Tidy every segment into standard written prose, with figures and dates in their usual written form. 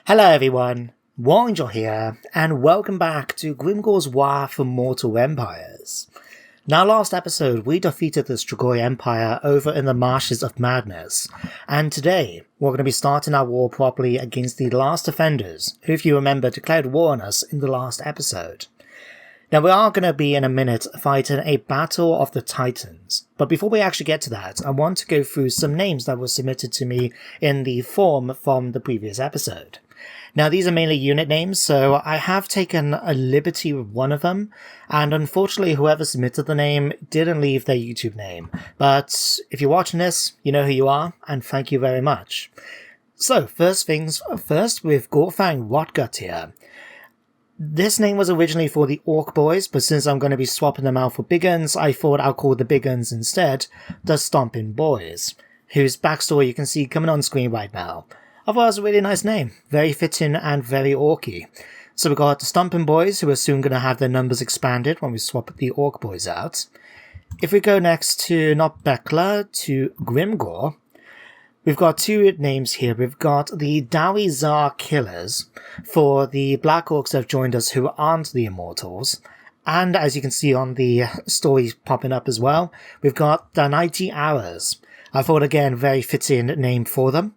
Hello everyone, Warangel here, and welcome back to Grimgor'z Waaagh for Mortal Empires. Now last episode we defeated the Strigoi Empire over in the Marshes of Madness, and today we're going to be starting our war properly against the last defenders, who if you remember declared war on us in the last episode. Now we are going to be in a minute fighting a battle of the Titanz, but before we actually get to that, I want to go through some names that were submitted to me in the form from the previous episode. Now these are mainly unit names, so I have taken a liberty with one of them, and unfortunately whoever submitted the name didn't leave their YouTube name, but if you're watching this, you know who you are, and thank you very much. So first things first with Gorfang Rotgut here. This name was originally for the Orc Boys, but since I'm going to be swapping them out for big uns, I thought I'll call the big uns instead the Stomping Boys, whose backstory you can see coming on screen right now. I thought it was a really nice name, very fitting and very orky. So we got the Stomping Boys, who are soon going to have their numbers expanded when we swap the Orc Boys out. If we go next to not Bekla, to Grimgor'z, we've got two names here. We've got the Dawizar Killers for the Black Orcs that have joined us who aren't the Immortals. And as you can see on the stories popping up as well, we've got the Nighty Hours. I thought again, very fitting name for them.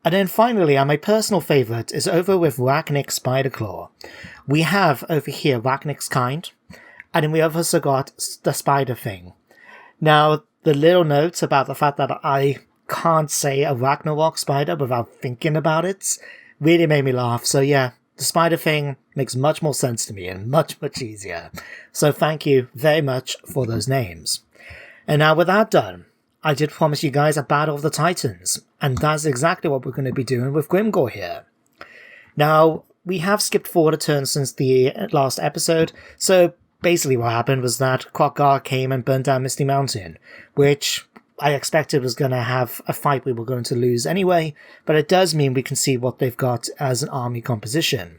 And then finally, my personal favourite is over with Rachnik Spiderclaw. We have over here Rachnik's Kind, and then we have also got the Spider Thing. Now, the little note about the fact that I can't say a Ragnarok spider without thinking about it really made me laugh. So yeah, the Spider Thing makes much more sense to me and much easier. So thank you very much for those names. And now with that done, I did promise you guys a Battle of the Titanz, and that's exactly what we're going to be doing with Grimgor'z here. Now, we have skipped forward a turn since the last episode, so basically what happened was that Waaagh came and burned down Misty Mountain, which I expected was going to have a fight we were going to lose anyway, but it does mean we can see what they've got as an army composition.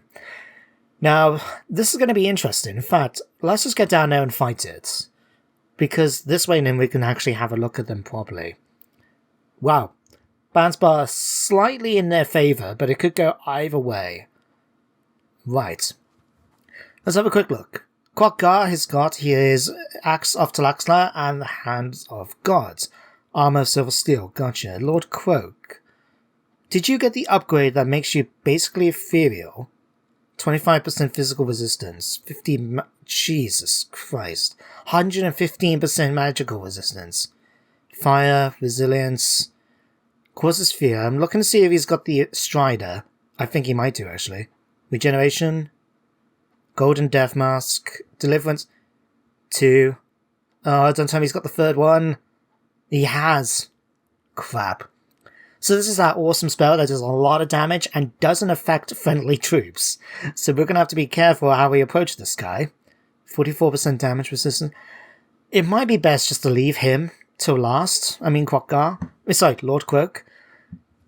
Now, this is going to be interesting. In fact, let's just get down there and fight it, because this way then we can actually have a look at them properly. Wow. Balance bar slightly in their favour, but it could go either way. Right. Let's have a quick look. Waaagh has got his Axe of Talaxla and the Hands of Gods. Armour of Silver Steel, gotcha. Lord Croak. Did you get the upgrade that makes you basically ethereal? 25% physical resistance, 50 Jesus Christ, 115% magical resistance, fire, resilience, causes fear. I'm looking to see if he's got the Strider. I think he might do actually. Regeneration, Golden Death Mask, Deliverance, 2. Oh, don't tell me he's got the third one. He has. Crap. So this is that awesome spell that does a lot of damage and doesn't affect friendly troops. So we're going to have to be careful how we approach this guy. 44% damage resistance. It might be best just to leave him till last. I mean Waaagh. Sorry, Lord Croak.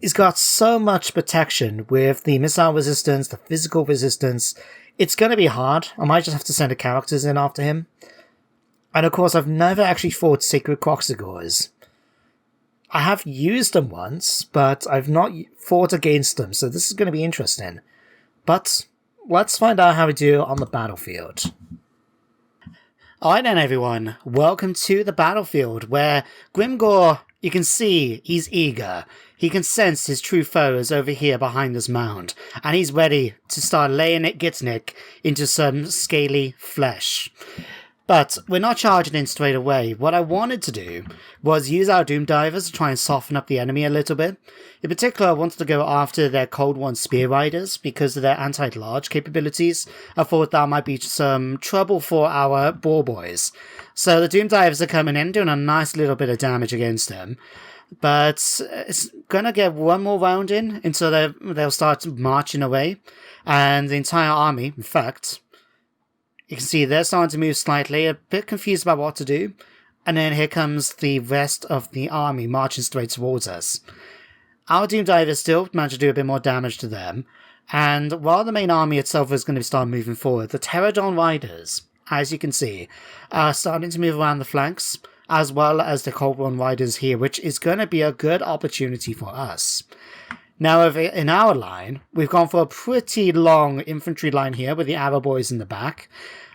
He's got so much protection with the missile resistance, the physical resistance. It's going to be hard. I might just have to send the characters in after him. And of course, I've never actually fought Sacred Kroxigors. I have used them once, but I've not fought against them, so this is going to be interesting. But let's find out how we do on the battlefield. Alright then everyone, welcome to the battlefield, where Grimgor'z, you can see, he's eager. He can sense his true foe is over here behind this mound, and he's ready to start laying it Gitnik into some scaly flesh. But we're not charging in straight away. What I wanted to do was use our Doom Divers to try and soften up the enemy a little bit. In particular, I wanted to go after their Cold One Spear Riders because of their anti-large capabilities. I thought that might be some trouble for our Boar Boys. So the Doom Divers are coming in, doing a nice little bit of damage against them. But it's going to get one more round in until they'll start marching away. And the entire army, in fact, you can see they're starting to move slightly, a bit confused about what to do, and then here comes the rest of the army marching straight towards us. Our Doom Divers still managed to do a bit more damage to them, and while the main army itself is going to start moving forward, the Pterodon Riders, as you can see, are starting to move around the flanks, as well as the Cold One Riders here, which is going to be a good opportunity for us. Now, over in our line, we've gone for a pretty long infantry line here with the arrow boys in the back.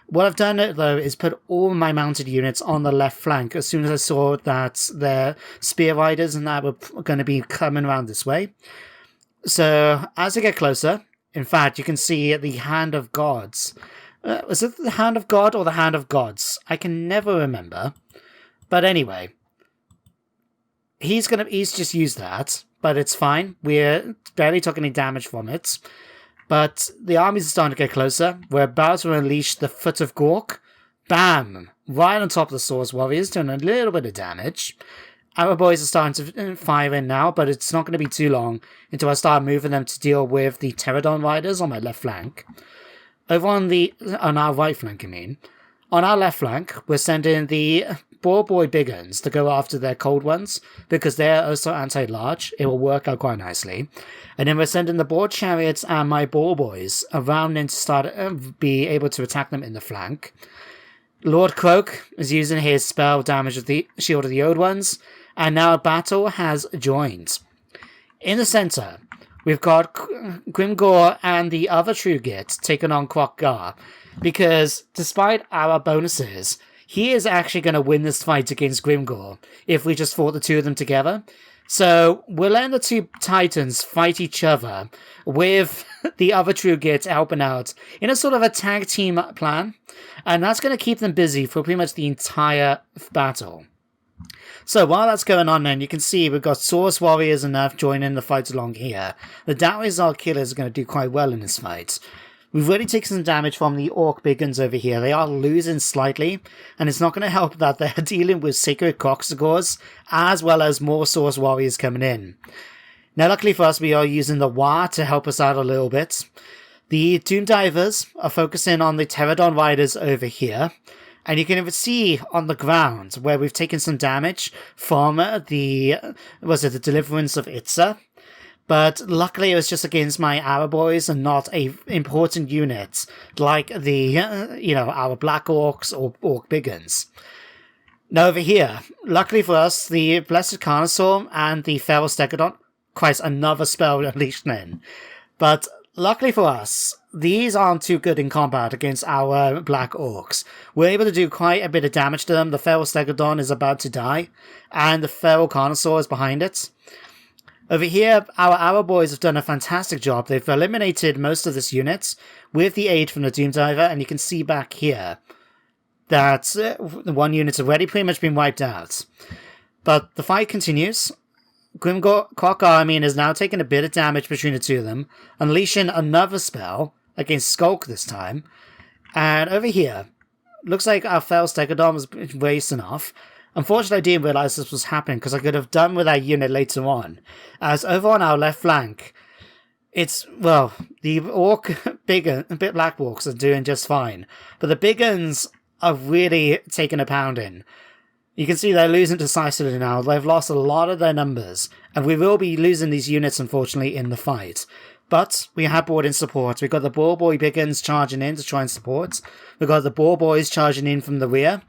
What I've done, though, is put all my mounted units on the left flank as soon as I saw that their spear riders and that were going to be coming around this way. So, as I get closer, in fact, you can see the Hand of Gods. Was it the Hand of God or the Hand of Gods? I can never remember. But anyway, he's just used that, but it's fine. We're barely took any damage from it. But the armies are starting to get closer. We're about to unleash the Fist of Gork. Bam! Right on top of the Swords Warriors, doing a little bit of damage. Our boys are starting to fire in now, but it's not going to be too long until I start moving them to deal with the Pterodon Riders on my left flank. Over on our right flank, I mean. On our left flank, we're sending the Boar Boy Big Uns to go after their cold ones, because they're also anti-large. It will work out quite nicely. And then we're sending the Boar Chariots and my Boar Boys around and to start be able to attack them in the flank. Lord Croak is using his spell damage of the Shield of the Old Ones, and now a battle has joined. In the center, we've got Grimgor'z and the other True Git taking on Waaagh, because despite our bonuses, he is actually going to win this fight against Grimgor'z if we just fought the two of them together. So we're letting the two Titans fight each other with the other True Git helping out in a sort of a tag team plan, and that's going to keep them busy for pretty much the entire battle. So while that's going on then, you can see we've got Swords Warriors enough joining the fight along here. The Dowizar Killers are going to do quite well in this fight. We've already taken some damage from the Orc Big Guns over here. They are losing slightly, and it's not going to help that they're dealing with Sacred Coxagors, as well as more Swords Warriors coming in. Now luckily for us, we are using the Waaagh to help us out a little bit. The Doom Divers are focusing on the Pterodon Riders over here. And you can even see on the ground where we've taken some damage from the Deliverance of Itza. But luckily it was just against my Arrow Boys and not a important unit like the, our Black Orcs or Orc Big Guns. Now over here, luckily for us, the Blessed Carnosaur and the Feral Stegodon, quite another spell unleashed in. But luckily for us, these aren't too good in combat against our Black Orcs. We're able to do quite a bit of damage to them. The Feral Stegodon is about to die, and the Feral Carnosaur is behind it. Over here, our Arrow Boys have done a fantastic job. They've eliminated most of this unit with the aid from the Doom Diver, and you can see back here that the one unit's already pretty much been wiped out. But the fight continues. Waaagh is now taking a bit of damage between the two of them, unleashing another spell against Skulk this time. And over here, looks like our Feral Stegodon was racing off. Unfortunately, I didn't realise this was happening because I could have done with that unit later on. As over on our left flank, the Orc Black Orcs are doing just fine. But the Big Uns are really taking a pounding. You can see they're losing decisively now. They've lost a lot of their numbers, and we will be losing these units, unfortunately, in the fight. But we have brought in support. We've got the Boar Boy Big Guns charging in to try and support. We've got the Boar Boys charging in from the rear,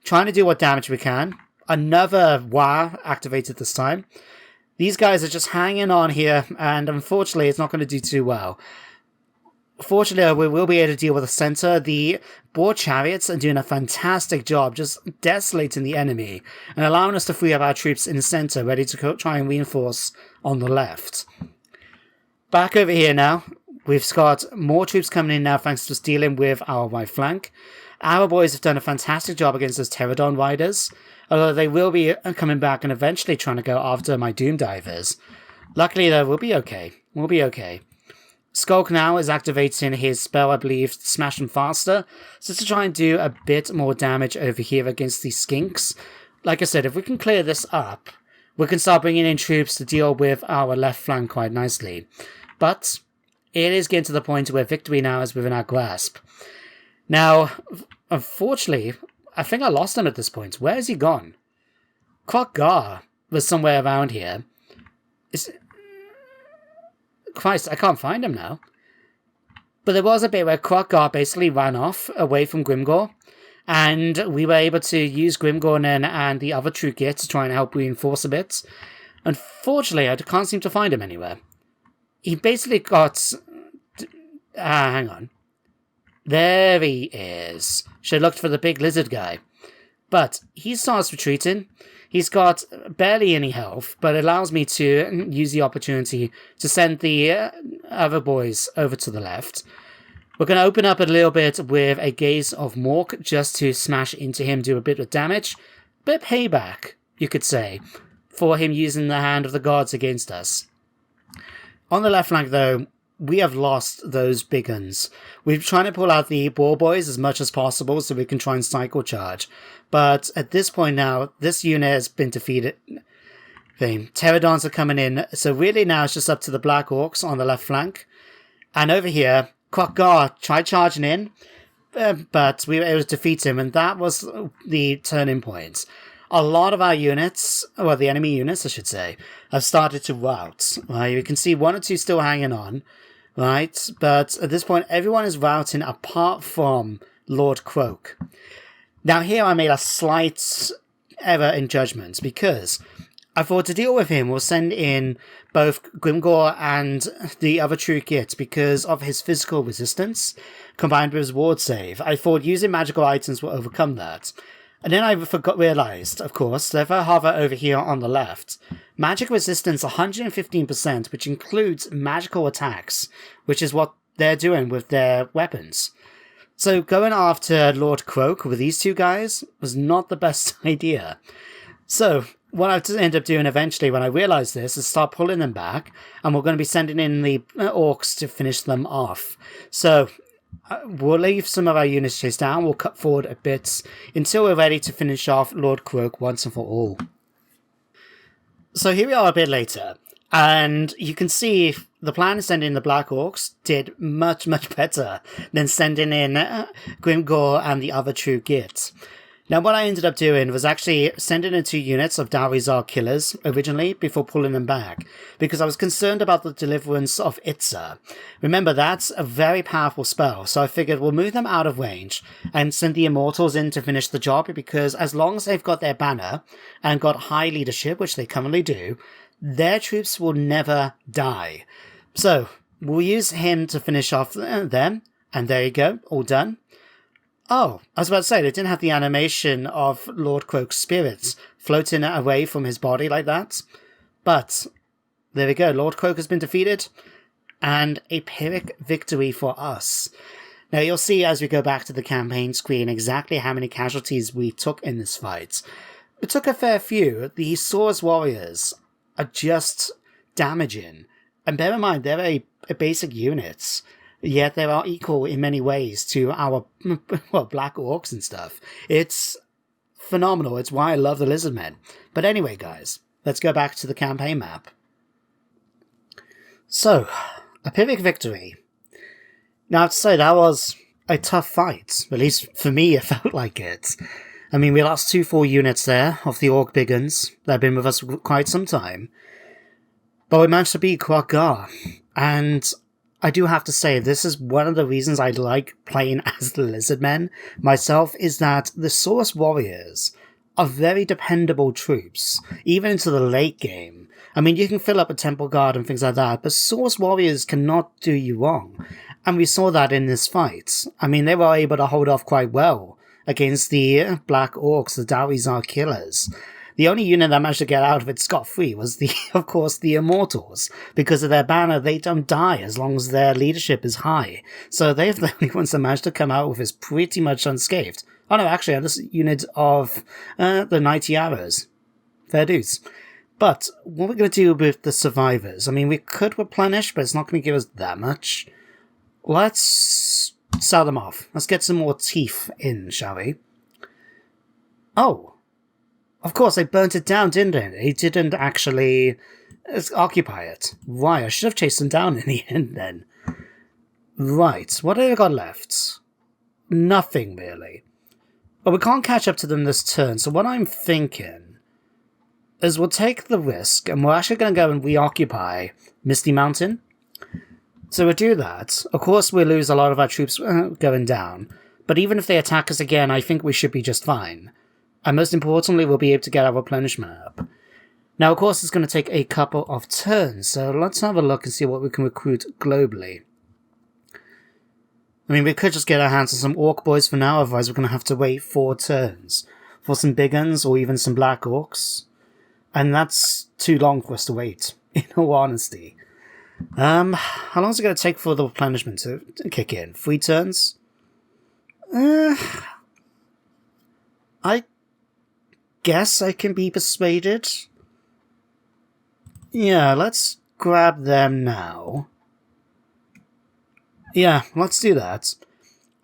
trying to do what damage we can. Another Waaagh activated this time. These guys are just hanging on here, and unfortunately, it's not going to do too well. Fortunately, we will be able to deal with the center. The Boar Chariots are doing a fantastic job, just desolating the enemy, and allowing us to free up our troops in the center, ready to try and reinforce on the left. Back over here now, we've got more troops coming in now thanks to us dealing with our right flank. Our boys have done a fantastic job against those Pterodon Riders, although they will be coming back and eventually trying to go after my Doom Divers. Luckily, though, we'll be okay. We'll be okay. Skulk now is activating his spell, I believe, to smash them faster, so to try and do a bit more damage over here against these skinks. Like I said, if we can clear this up, we can start bringing in troops to deal with our left flank quite nicely. But it is getting to the point where victory now is within our grasp. Now, unfortunately, I think I lost him at this point. Where has he gone? Waaagh was somewhere around here. Christ, I can't find him now. But there was a bit where Waaagh basically ran off away from Grimgor'z, and we were able to use Grimgor'z and the other True Git to try and help reinforce a bit. Unfortunately, I can't seem to find him anywhere. he basically got... hang on. There he is. Should have looked for the big lizard guy. But he starts retreating. He's got barely any health, but allows me to use the opportunity to send the other boys over to the left. We're going to open up a little bit with a Gaze of Mork just to smash into him, do a bit of damage. Bit of payback, you could say, for him using the Hand of the Gods against us. On the left flank, though, we have lost those big guns. We're trying to pull out the ball boys as much as possible so we can try and cycle charge. But at this point now, this unit has been defeated. Pterodons are coming in, so really now it's just up to the Black Orcs on the left flank. And over here, Waaagh tried charging in, but we were able to defeat him, and that was the turning point. A lot of our units, well, the enemy units, I should say, have started to rout. Right? You can see one or two still hanging on, right? But at this point, everyone is routing apart from Lord Croak. Now, here I made a slight error in judgment, because I thought to deal with him, we'll send in both Grimgor'z and the other true kit because of his physical resistance, combined with his ward save. I thought using magical items will overcome that. And then I realized, of course, that if I hover over here on the left, magic resistance 115%, which includes magical attacks, which is what they're doing with their weapons. So going after Lord Croak with these two guys was not the best idea. So what I end up doing eventually when I realized this is start pulling them back, and we're going to be sending in the orcs to finish them off. So we'll leave some of our units chase down, we'll cut forward a bit until we're ready to finish off Lord Croak once and for all. So here we are a bit later, and you can see the plan of sending the Black Orcs did much, much better than sending in Grimgor'z and the other true git. Now what I ended up doing was actually sending in 2 units of Wurrzag killers originally before pulling them back, because I was concerned about the deliverance of Itza. Remember, that's a very powerful spell, so I figured we'll move them out of range and send the Immortals in to finish the job, because as long as they've got their banner and got high leadership, which they currently do, their troops will never die. So we'll use him to finish off them, and there you go, all done. Oh, I was about to say, they didn't have the animation of Lord Croak's spirits floating away from his body like that. But there we go, Lord Croak has been defeated, and a Pyrrhic victory for us. Now you'll see as we go back to the campaign screen exactly how many casualties we took in this fight. We took a fair few. The Saurus warriors are just damaging. And bear in mind, they're a basic unit. Yet they are equal in many ways to our, well, Black Orcs and stuff. It's phenomenal. It's why I love the Lizardmen. But anyway, guys, let's go back to the campaign map. So, a Pyrrhic victory. Now, I have to say, that was a tough fight. At least for me, it felt like it. I mean, we lost 2 full units there of the Orc Biggins that have been with us quite some time. But we managed to beat Waaagh. And I do have to say, this is one of the reasons I like playing as the Lizardmen myself, is that the Saurus warriors are very dependable troops, even into the late game. I mean, you can fill up a temple guard and things like that, but Saurus warriors cannot do you wrong. And we saw that in this fight. I mean, they were able to hold off quite well against the Black Orcs, the Wurrzag killers. The only unit that managed to get out of it scot-free was, of course, the Immortals. Because of their banner, they don't die as long as their leadership is high. So they're the only ones that managed to come out with this pretty much unscathed. Oh no, actually, I have this unit of the Knighty Arrows. Fair dues. But what we're going to do with the survivors? I mean, we could replenish, but it's not going to give us that much. Let's sell them off. Let's get some more teeth in, shall we? Oh. Of course, they burnt it down, didn't they? They didn't actually occupy it. Why? I should have chased them down in the end, then. Right, what have I got left? Nothing, really. But we can't catch up to them this turn, so what I'm thinking is we'll take the risk, and we're actually going to go and reoccupy Misty Mountain. So we'll do that. Of course, we'll lose a lot of our troops going down, but even if they attack us again, I think we should be just fine. And most importantly, we'll be able to get our replenishment up. Now, of course, it's going to take a couple of turns, so let's have a look and see what we can recruit globally. I mean, we could just get our hands on some orc boys for now, otherwise we're going to have to wait 4 turns for some big uns or even some black orcs. And that's too long for us to wait, in all honesty. How long is it going to take for the replenishment to kick in? 3 turns? I guess I can be persuaded. Yeah, let's grab them now. Yeah, let's do that.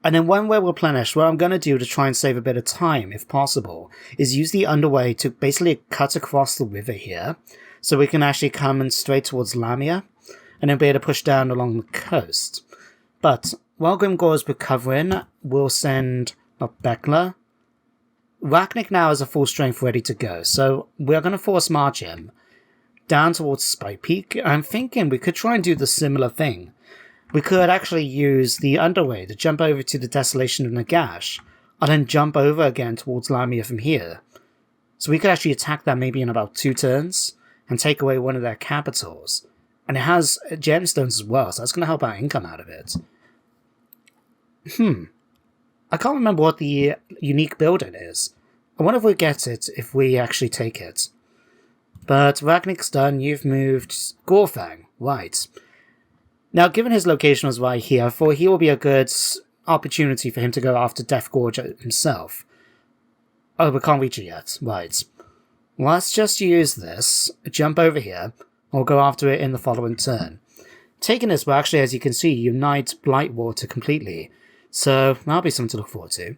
And then when we're replenished, what I'm going to do to try and save a bit of time, if possible, is use the underway to basically cut across the river here, so we can actually come in straight towards Lamia, and then be able to push down along the coast. But while Grimgor'z is recovering, we'll send Bekla. Rachnik now has a full strength ready to go, so we're going to force march him down towards Spike Peak. I'm thinking we could try and do the similar thing. We could actually use the underway to jump over to the Desolation of Nagash, and then jump over again towards Lamia from here. So we could actually attack that maybe in about 2 turns, and take away one of their capitals. And it has gemstones as well, so that's going to help our income out of it. I can't remember what the unique building is. I wonder if we get it if we actually take it. But Ragnik's done, you've moved Gorfang, right. Now, given his location was right here, I thought he will be a good opportunity for him to go after Death Gorge himself. Oh, we can't reach it yet, right. Let's just use this, jump over here, or go after it in the following turn. Taking this will actually, as you can see, unite Blightwater completely, so that'll be something to look forward to.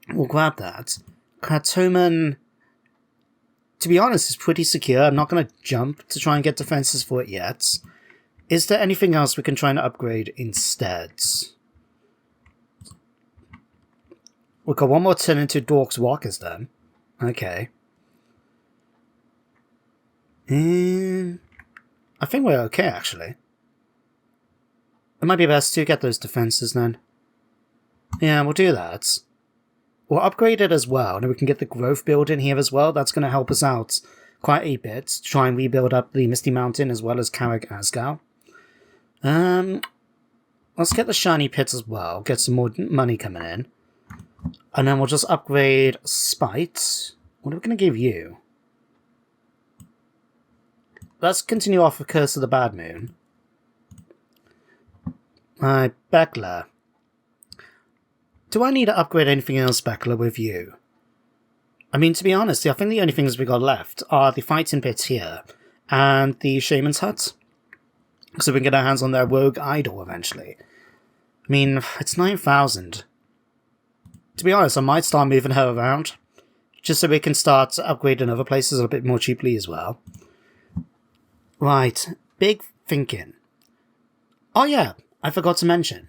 We'll grab that. Kratoman, to be honest, is pretty secure. I'm not going to jump to try and get defenses for it yet. Is there anything else we can try and upgrade instead? We've got one more turn into Dork's Walkers then. Okay. I think we're okay, actually. It might be best to get those defenses then. Yeah, we'll do that. We'll upgrade it as well, and we can get the growth build in here as well. That's going to help us out quite a bit to try and rebuild up the Misty Mountain as well as Carrick Azhag. Let's get the shiny pits as well, get some more money coming in. And then we'll just upgrade Spite. What are we going to give you? Let's continue off with Curse of the Bad Moon. Bekla. Do I need to upgrade anything else, Bekla, with you? I mean, to be honest, I think the only things we got left are the fighting pits here and the Shaman's Hut. So we can get our hands on their Rogue Idol eventually. I mean, it's 9,000. To be honest, I might start moving her around, just so we can start upgrading other places a bit more cheaply as well. Right, big thinking. Oh yeah, I forgot to mention.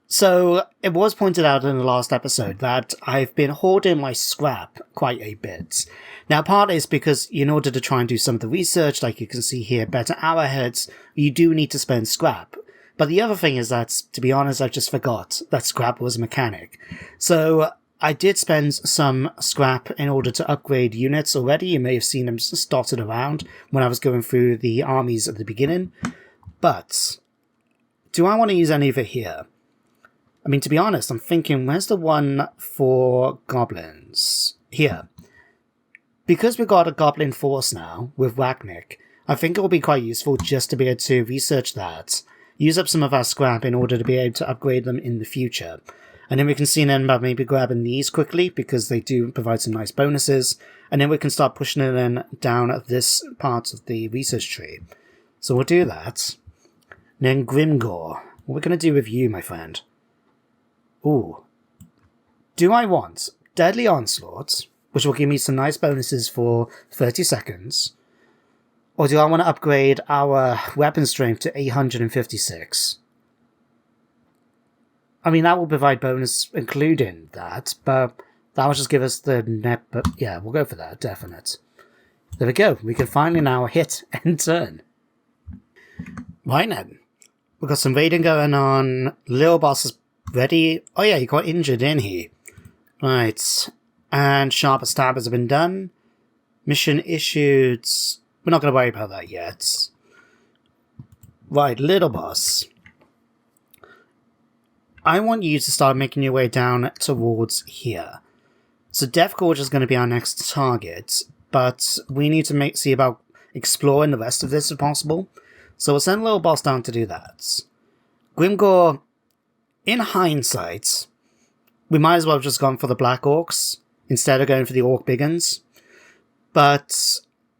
So, it was pointed out in the last episode that I've been hoarding my scrap quite a bit. Now, part is because in order to try and do some of the research, like you can see here, better arrowheads, you do need to spend scrap. But the other thing is that, to be honest, I just forgot that scrap was a mechanic. So, I did spend some scrap in order to upgrade units already. You may have seen them dotted around when I was going through the armies at the beginning. But, do I want to use any of it here? I mean, to be honest, I'm thinking, where's the one for goblins? Here. Because we've got a goblin force now, with Rachnik, I think it will be quite useful just to be able to research that, use up some of our scrap in order to be able to upgrade them in the future. And then we can see then about maybe grabbing these quickly, because they do provide some nice bonuses, and then we can start pushing it in down at this part of the research tree. So we'll do that. And then Grimgor'z. What are we going to do with you, my friend? Ooh. Do I want Deadly Onslaught, which will give me some nice bonuses for 30 seconds, or do I want to upgrade our weapon strength to 856? I mean, that will provide bonus including that, but that will just give us the net, but yeah, we'll go for that, definite. There we go, we can finally now hit and turn. Right then, we've got some raiding going on, Little Boss is ready. Oh yeah, he got injured in here. Right. And Sharper Stabbers have been done. Mission issued. we're not going to worry about that yet. Right, little boss. I want you to start making your way down towards here. So Death Gorge is going to be our next target, but we need to see about exploring the rest of this if possible. So we'll send little boss down to do that. Grimgor, in hindsight, we might as well have just gone for the Black Orcs instead of going for the Orc Biggins. But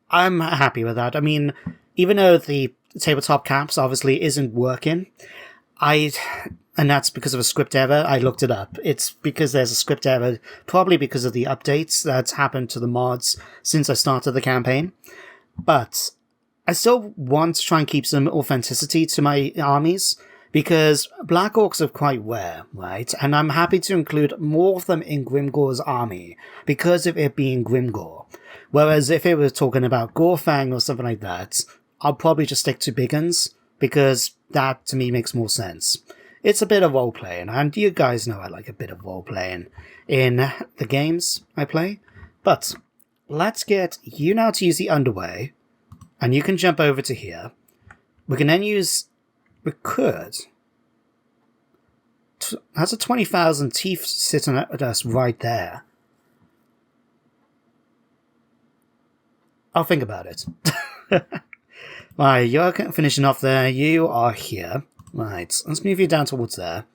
I'm happy with that. I mean, even though the tabletop caps obviously isn't working, and that's because of a script error. I looked it up. It's because there's a script error, probably because of the updates that's happened to the mods since I started the campaign. But I still want to try and keep some authenticity to my armies, because Black Orcs are quite rare, right? And I'm happy to include more of them in Grimgor's army, because of it being Grimgor. Whereas if it was talking about Gorfang or something like that, I'll probably just stick to Biggins, because that to me makes more sense. It's a bit of role-playing, and you guys know I like a bit of role-playing in the games I play. But let's get you now to use the underway, and you can jump over to here. We can then use... We could... That's a 20,000 teeth sitting at us right there. I'll think about it. Right, you're finishing off there. You are here. Right, let's move you down towards there.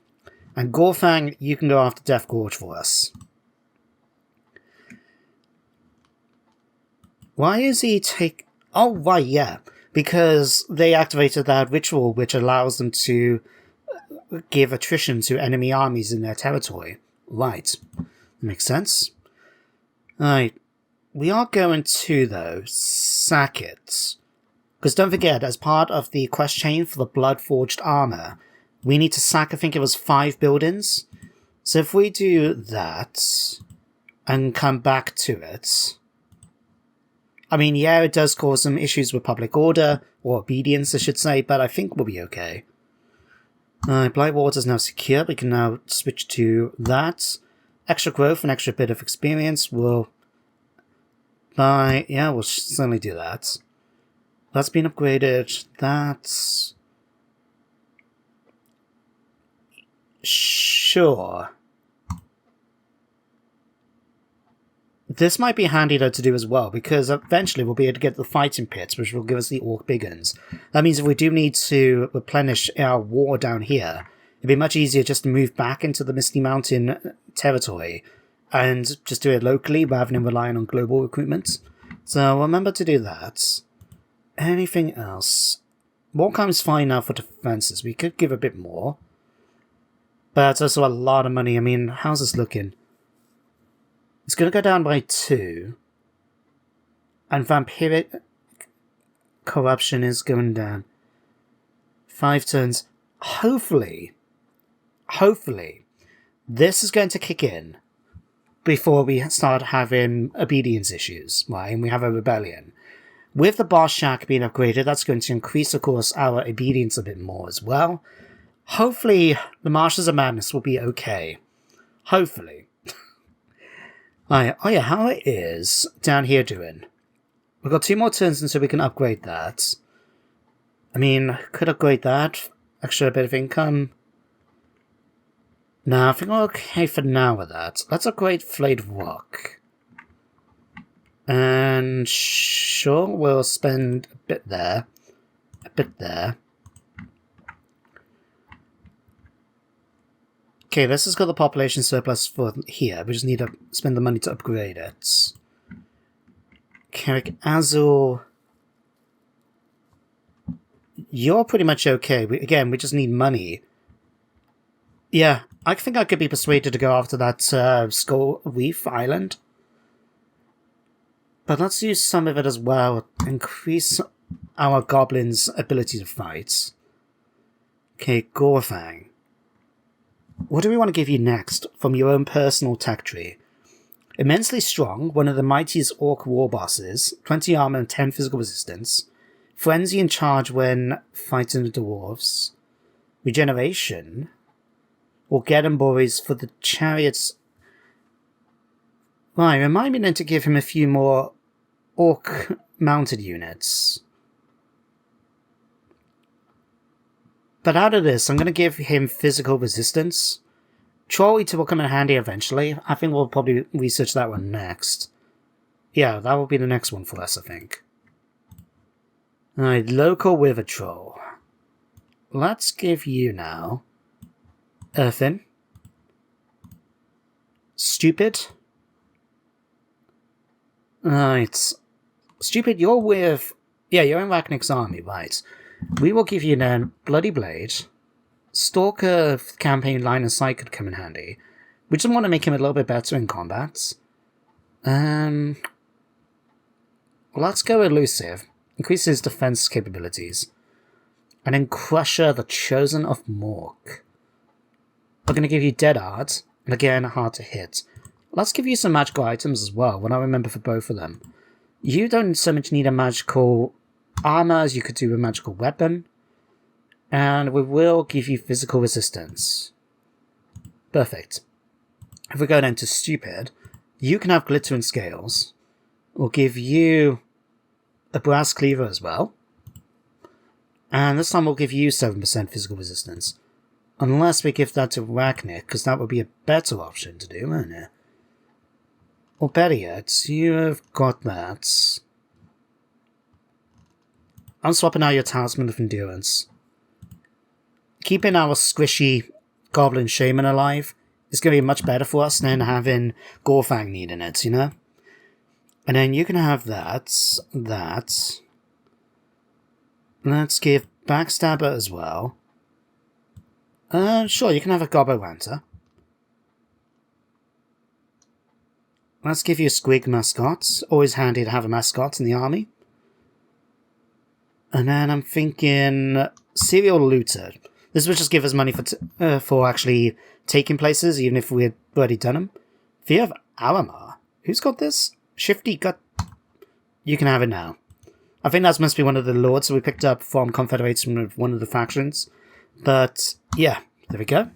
And Gorfang, you can go after Death Gorge for us. Why is he take... Oh, right, yeah. Because they activated that ritual which allows them to give attrition to enemy armies in their territory. Right. Makes sense. Right. We are going to, though, sack it. Because don't forget, as part of the quest chain for the Blood-Forged Armor, we need to sack, I think it was 5 buildings. So if we do that, and come back to it... I mean, yeah, it does cause some issues with public order, or obedience, I should say, but I think we'll be okay. Blightwater is now secure. We can now switch to that. Extra growth and extra bit of experience will... Yeah, we'll certainly do that. That's been upgraded. That's... Sure. This might be handy though to do as well, because eventually we'll be able to get the fighting pits, which will give us the Orc Biggins. That means if we do need to replenish our war down here, it'd be much easier just to move back into the Misty Mountain territory and just do it locally rather than relying on global recruitment. So remember to do that. Anything else? Warhammer's fine now for defenses. We could give a bit more. But it's also a lot of money. I mean, how's this looking? It's going to go down by 2. And vampiric corruption is going down. 5 turns. Hopefully, this is going to kick in before we start having obedience issues, right? And we have a rebellion. With the boss shack being upgraded, that's going to increase, of course, our obedience a bit more as well. Hopefully, the Marshes of Madness will be okay. Hopefully. Oh yeah, how it is down here doing? We've got 2 more turns until we can upgrade that. I mean, could upgrade that. Extra bit of income. Nah, I think we're okay for now with that. Let's upgrade Flayed Rock. And sure, we'll spend a bit there. A bit there. Okay, this has got the population surplus for here. We just need to spend the money to upgrade it. Carrick Azul. You're pretty much okay. Again, we just need money. Yeah, I think I could be persuaded to go after that Skull Reef Island. But let's use some of it as well. Increase our goblins' ability to fight. Okay, Gorfang. What do we want to give you next from your own personal tech tree? Immensely strong, one of the mightiest orc war bosses, 20 armor and 10 physical resistance. Frenzy in charge when fighting the dwarves. Regeneration. Or Geddon Boys for the chariots. Right, remind me then to give him a few more orc mounted units. But out of this, I'm going to give him physical resistance. Troll Eater will come in handy eventually. I think we'll probably research that one next. Yeah, that will be the next one for us, I think. Alright, local Wither Troll. Let's give you now Earthen. Stupid. Right. Stupid, you're with... Yeah, you're in Ragnik's army, right. We will give you then Bloody Blade. Stalker campaign line of sight could come in handy. We just want to make him a little bit better in combat. Let's go Elusive. Increase his defense capabilities. And then Crusher, the Chosen of Mork. We're going to give you Dead Art. And again, hard to hit. Let's give you some magical items as well, what I remember for both of them. You don't so much need a magical armor as you could do a magical weapon. And we will give you physical resistance. Perfect. If we go down to Stupid, you can have Glitter and Scales. We'll give you a Brass Cleaver as well. And this time we'll give you 7% physical resistance. Unless we give that to Ragnik, because that would be a better option to do, wouldn't it? Or better yet, you have got that. I'm swapping out your Talisman of Endurance. Keeping our squishy Goblin Shaman alive is going to be much better for us than having Gorfang needing it, you know? And then you can have that. Let's give Backstabber as well. Sure, you can have a Gobbo Ranter. Let's give you a Squig Mascot. Always handy to have a mascot in the army. And then I'm thinking Serial Looter. This would just give us money for actually taking places, even if we had already done them. Fear of Alamar. Who's got this? Shifty Gut. You can have it now. I think that must be one of the lords that we picked up from Confederation of one of the factions. But, yeah, there we go.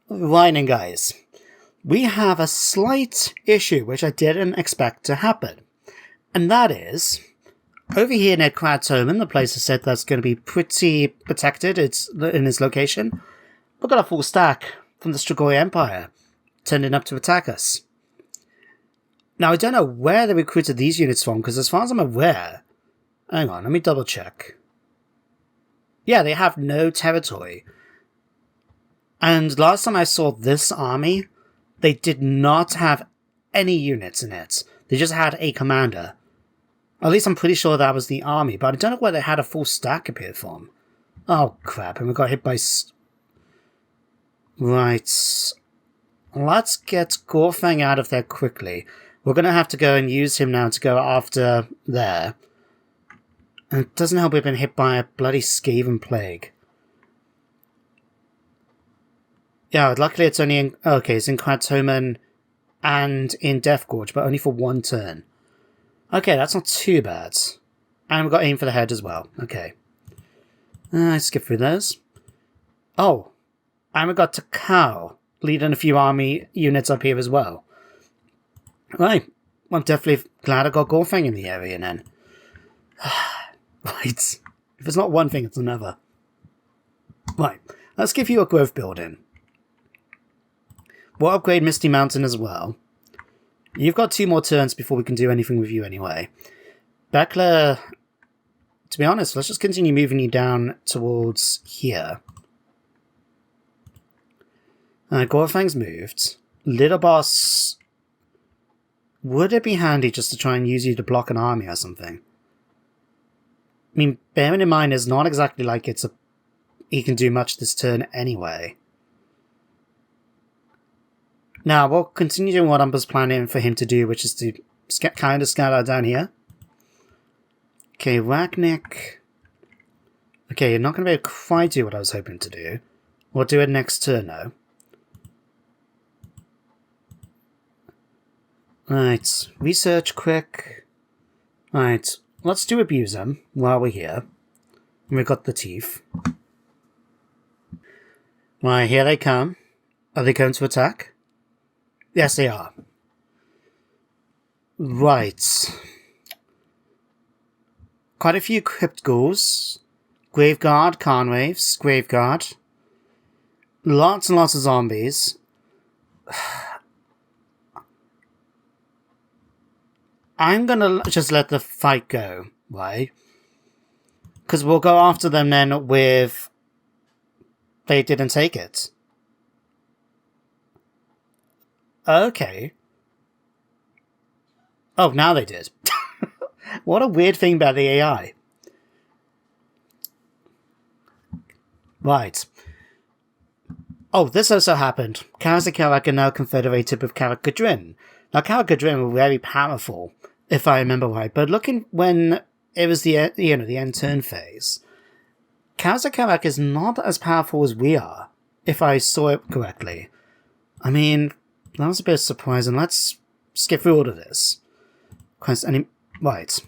Right then, guys. We have a slight issue which I didn't expect to happen. And that is... Over here near Kratoman, the place I said that's going to be pretty protected. It's in its location. We've got a full stack from the Strigoi Empire turning up to attack us. Now, I don't know where they recruited these units from, because as far as I'm aware... Hang on, let me double check. Yeah, they have no territory. And last time I saw this army, they did not have any units in it. They just had a commander. At least I'm pretty sure that was the army, but I don't know where they had a full stack appear from. Oh, crap, and we got hit by... Right. Let's get Gorfang out of there quickly. We're going to have to go and use him now to go after there. And it doesn't help we've been hit by a bloody Skaven Plague. Yeah, luckily it's only in... Okay, it's in Kratoman and in Deathgorge, but only for one turn. Okay, that's not too bad. And we've got aim for the head as well. Okay. Let's skip through those. Oh. And we've got Takao leading a few army units up here as well. Right. Well, I'm definitely glad I got Gorfang in the area then. Right. If it's not one thing, it's another. Right. Let's give you a growth building. We'll upgrade Misty Mountain as well. You've got 2 more turns before we can do anything with you anyway. Beckler, to be honest, let's just continue moving you down towards here. Gorfang's moved. Little Boss, would it be handy just to try and use you to block an army or something? I mean, bearing in mind, it's not exactly like he can do much this turn anyway. Now, we'll continue doing what I was planning for him to do, which is to kind of scatter down here. Okay, Ragnik. Okay, you're not going to be able to quite do what I was hoping to do. We'll do it next turn, though. Right, research quick. Right, let's do abuse them while we're here. And we've got the teeth. Right, here they come. Are they going to attack? Yes, they are. Right. Quite a few crypt ghouls. Graveguard, Carnwaves, Graveguard. Lots and lots of zombies. I'm gonna just let the fight go, right? Because we'll go after them then with... They didn't take it. Okay. Oh, now they did. What a weird thing about the AI. Right. Oh, this also happened. Kaz and Karak are now confederated with Karak Gadrin. Now, Karak Gadrin were very powerful, if I remember right, but looking when it was the end turn phase, Kaz and Karak is not as powerful as we are, if I saw it correctly. I mean, that was a bit surprising. Let's skip through all of this. Right.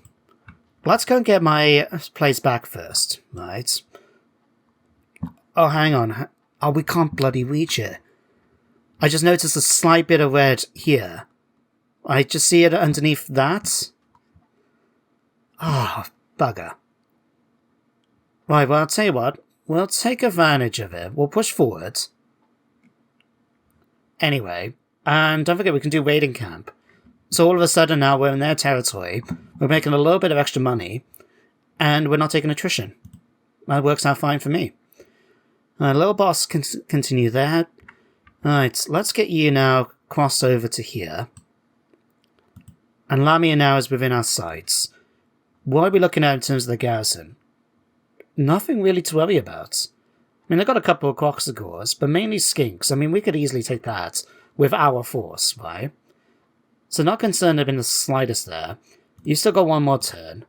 Let's go and get my place back first, right? Oh, hang on. Oh, we can't bloody reach it. I just noticed a slight bit of red here. I just see it underneath that. Oh, bugger. Right, well, I'll tell you what. We'll take advantage of it. We'll push forward. Anyway, and don't forget we can do raiding camp. So all of a sudden now we're in their territory. We're making a little bit of extra money. And we're not taking attrition. That works out fine for me. Little boss can continue there. Alright, let's get you now crossed over to here. And Lamia now is within our sights. What are we looking at in terms of the garrison? Nothing really to worry about. I mean, they've got a couple of Croxagors, but mainly Skinks. I mean, we could easily take that with our force, right? So not concerned in the slightest there. You still got one more turn.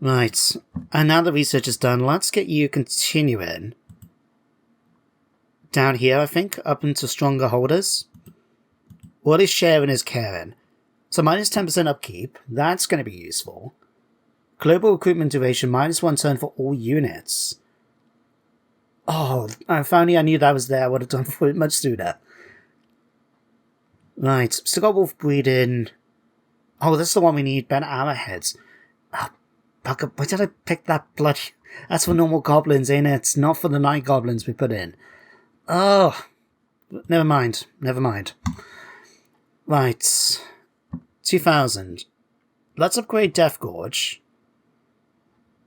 Right, and now the research is done, let's get you continuing. Down here, I think, up into stronger holders. What is sharing is caring. So minus 10% upkeep, that's going to be useful. Global recruitment duration, minus 1 turn for all units. Oh, if only I knew that was there, I would have done it much sooner. Right, still got wolf breeding. Oh, this is the one we need, better arrowheads. Oh, bugger, why did I pick that bloody... That's for normal goblins, ain't it? It's not for the night goblins we put in. Oh, never mind, never mind. Right, 2000. Let's upgrade Death Gorge.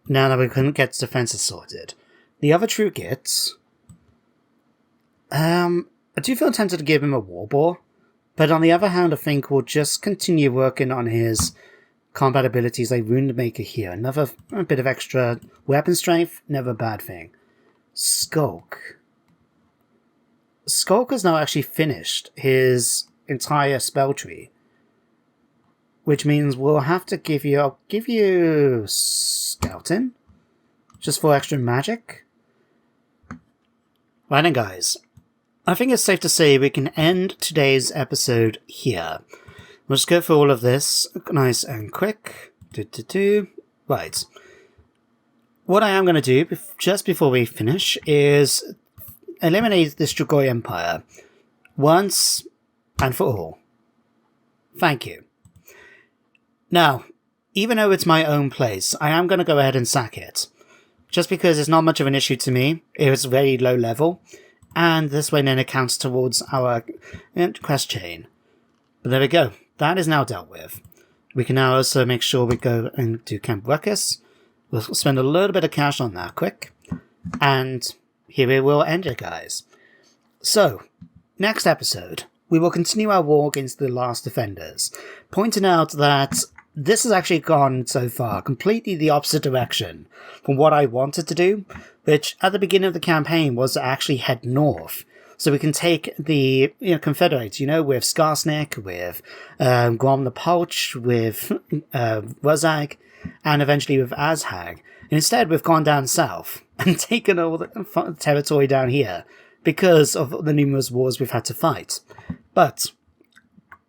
Now that we couldn't get defenses sorted. The other true gets... I do feel tempted to give him a Warboar. But on the other hand, I think we'll just continue working on his combat abilities like Wound Maker here. Another bit of extra weapon strength, never a bad thing. Skulk. Skulk has now actually finished his entire spell tree. Which means we'll have to give you... I'll give you... Scouting? Just for extra magic? Right then, guys. I think it's safe to say we can end today's episode here. We'll just go through all of this nice and quick. Right. What I am going to do, just before we finish, is eliminate this Strigoi Empire. Once and for all. Thank you. Now, even though it's my own place, I am going to go ahead and sack it. Just because it's not much of an issue to me. It was very low level. And this way then it counts towards our quest chain. But there we go. That is now dealt with. We can now also make sure we go and do Camp Ruckus. We'll spend a little bit of cash on that quick. And here we will end it, guys. So, next episode, we will continue our war against the Last Defenders. Pointing out that this has actually gone so far completely the opposite direction from what I wanted to do, which at the beginning of the campaign was to actually head north. So we can take the Confederates, with Skarsnik, with Grom the Paunch, with Wurrzag, and eventually with Azhag. And instead we've gone down south and taken all the territory down here because of the numerous wars we've had to fight. But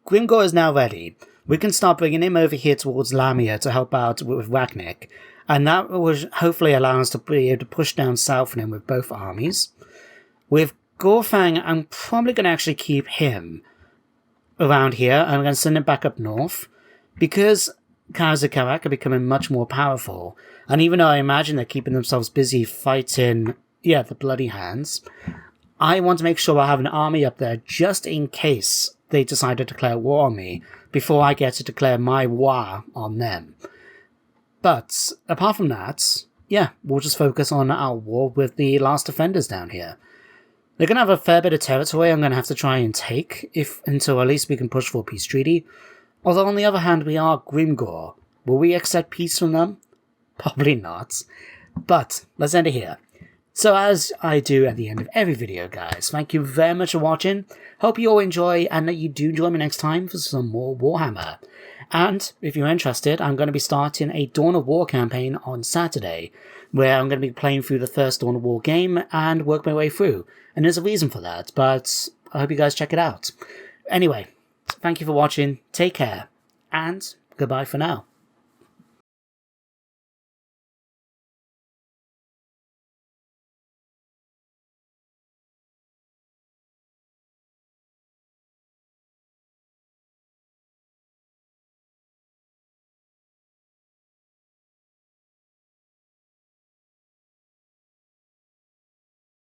Grimgor'z is now ready. We can start bringing him over here towards Lamia to help out with Ragnik. And that will hopefully allow us to be able to push down south on him with both armies. With Gorfang, I'm probably going to actually keep him around here, and I'm going to send it back up north, because Kazukarak are becoming much more powerful, and even though I imagine they're keeping themselves busy fighting, the Bloody Hands, I want to make sure I have an army up there just in case they decide to declare war on me before I get to declare my Waaagh on them. But apart from that, we'll just focus on our war with the last defenders down here. They're going to have a fair bit of territory I'm going to have to try and take until at least we can push for a peace treaty. Although on the other hand, we are Grimgor'z. Will we accept peace from them? Probably not. But let's end it here. So as I do at the end of every video, guys, thank you very much for watching. Hope you all enjoy, and that you do join me next time for some more Warhammer. And if you're interested, I'm going to be starting a Dawn of War campaign on Saturday, where I'm going to be playing through the first Dawn of War game and work my way through. And there's a reason for that, but I hope you guys check it out. Anyway, thank you for watching, take care, and goodbye for now.